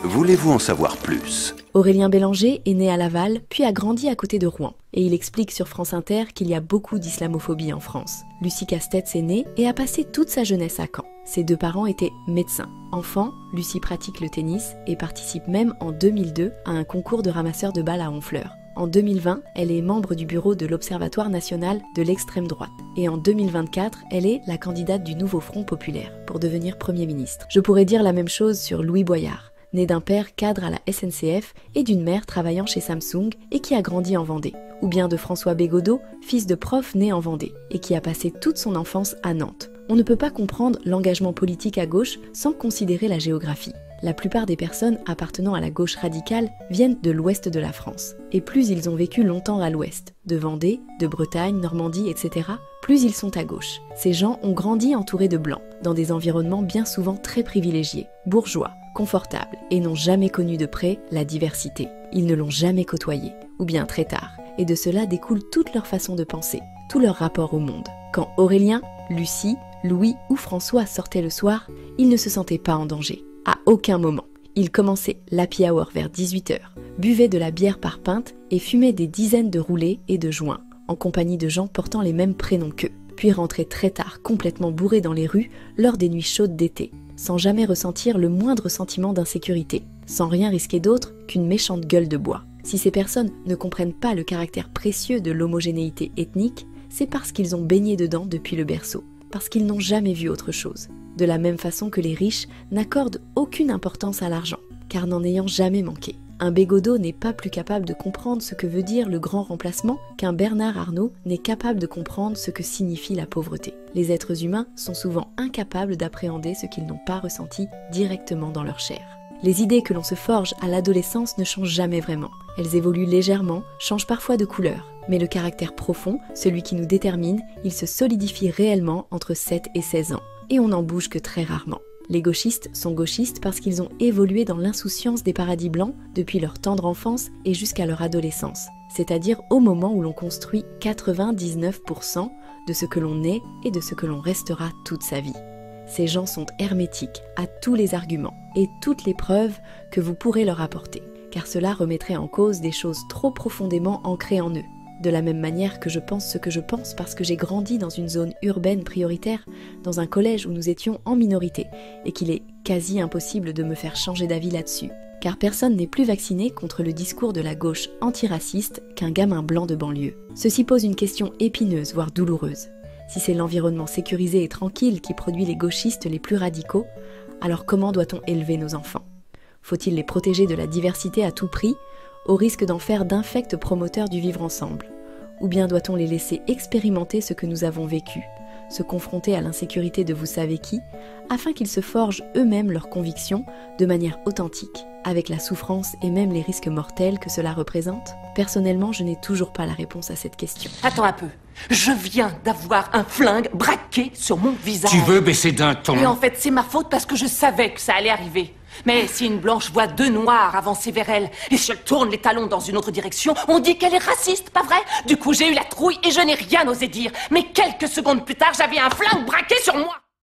Voulez-vous en savoir plus? Aurélien Bélanger est né à Laval, puis a grandi à côté de Rouen. Et il explique sur France Inter qu'il y a beaucoup d'islamophobie en France. Lucie Castetz est née et a passé toute sa jeunesse à Caen. Ses deux parents étaient médecins. Enfant, Lucie pratique le tennis et participe même en 2002 à un concours de ramasseurs de balles à Honfleur. En 2020, elle est membre du bureau de l'Observatoire national de l'extrême droite. Et en 2024, elle est la candidate du nouveau Front populaire pour devenir Premier ministre. Je pourrais dire la même chose sur Louis Boyard, né d'un père cadre à la SNCF et d'une mère travaillant chez Samsung et qui a grandi en Vendée. Ou bien de François Bégodeau, fils de prof né en Vendée et qui a passé toute son enfance à Nantes. On ne peut pas comprendre l'engagement politique à gauche sans considérer la géographie. La plupart des personnes appartenant à la gauche radicale viennent de l'ouest de la France. Et plus ils ont vécu longtemps à l'ouest, de Vendée, de Bretagne, Normandie, etc., plus ils sont à gauche. Ces gens ont grandi entourés de blancs, dans des environnements bien souvent très privilégiés, bourgeois, confortables, et n'ont jamais connu de près la diversité. Ils ne l'ont jamais côtoyée, ou bien très tard. Et de cela découle toute leur façon de penser, tout leur rapport au monde. Quand Aurélien, Lucie, Louis ou François sortaient le soir, ils ne se sentaient pas en danger. À aucun moment. Ils commençaient l'happy hour vers 18h, buvaient de la bière par pinte et fumaient des dizaines de roulés et de joints, en compagnie de gens portant les mêmes prénoms qu'eux, puis rentraient très tard complètement bourrés dans les rues lors des nuits chaudes d'été, sans jamais ressentir le moindre sentiment d'insécurité, sans rien risquer d'autre qu'une méchante gueule de bois. Si ces personnes ne comprennent pas le caractère précieux de l'homogénéité ethnique, c'est parce qu'ils ont baigné dedans depuis le berceau, parce qu'ils n'ont jamais vu autre chose. De la même façon que les riches n'accordent aucune importance à l'argent, car n'en ayant jamais manqué. Un Bégodeau n'est pas plus capable de comprendre ce que veut dire le grand remplacement qu'un Bernard Arnault n'est capable de comprendre ce que signifie la pauvreté. Les êtres humains sont souvent incapables d'appréhender ce qu'ils n'ont pas ressenti directement dans leur chair. Les idées que l'on se forge à l'adolescence ne changent jamais vraiment. Elles évoluent légèrement, changent parfois de couleur. Mais le caractère profond, celui qui nous détermine, il se solidifie réellement entre 7 et 16 ans. Et on n'en bouge que très rarement. Les gauchistes sont gauchistes parce qu'ils ont évolué dans l'insouciance des paradis blancs depuis leur tendre enfance et jusqu'à leur adolescence, c'est-à-dire au moment où l'on construit 99% de ce que l'on est et de ce que l'on restera toute sa vie. Ces gens sont hermétiques à tous les arguments et toutes les preuves que vous pourrez leur apporter, car cela remettrait en cause des choses trop profondément ancrées en eux. De la même manière que je pense ce que je pense parce que j'ai grandi dans une zone urbaine prioritaire, dans un collège où nous étions en minorité, et qu'il est quasi impossible de me faire changer d'avis là-dessus. Car personne n'est plus vacciné contre le discours de la gauche antiraciste qu'un gamin blanc de banlieue. Ceci pose une question épineuse, voire douloureuse. Si c'est l'environnement sécurisé et tranquille qui produit les gauchistes les plus radicaux, alors comment doit-on élever nos enfants? Faut-il les protéger de la diversité à tout prix, au risque d'en faire d'infects promoteurs du vivre ensemble? Ou bien doit-on les laisser expérimenter ce que nous avons vécu, se confronter à l'insécurité de vous savez qui, afin qu'ils se forgent eux-mêmes leurs convictions de manière authentique, avec la souffrance et même les risques mortels que cela représente? Personnellement, je n'ai toujours pas la réponse à cette question. Attends un peu, je viens d'avoir un flingue braqué sur mon visage. Tu veux baisser d'un ton? Et en fait, c'est ma faute parce que je savais que ça allait arriver. Mais si une blanche voit deux noirs avancer vers elle, et si elle tourne les talons dans une autre direction, on dit qu'elle est raciste, pas vrai? Du coup, j'ai eu la trouille et je n'ai rien osé dire. Mais quelques secondes plus tard, j'avais un flingue braqué sur moi.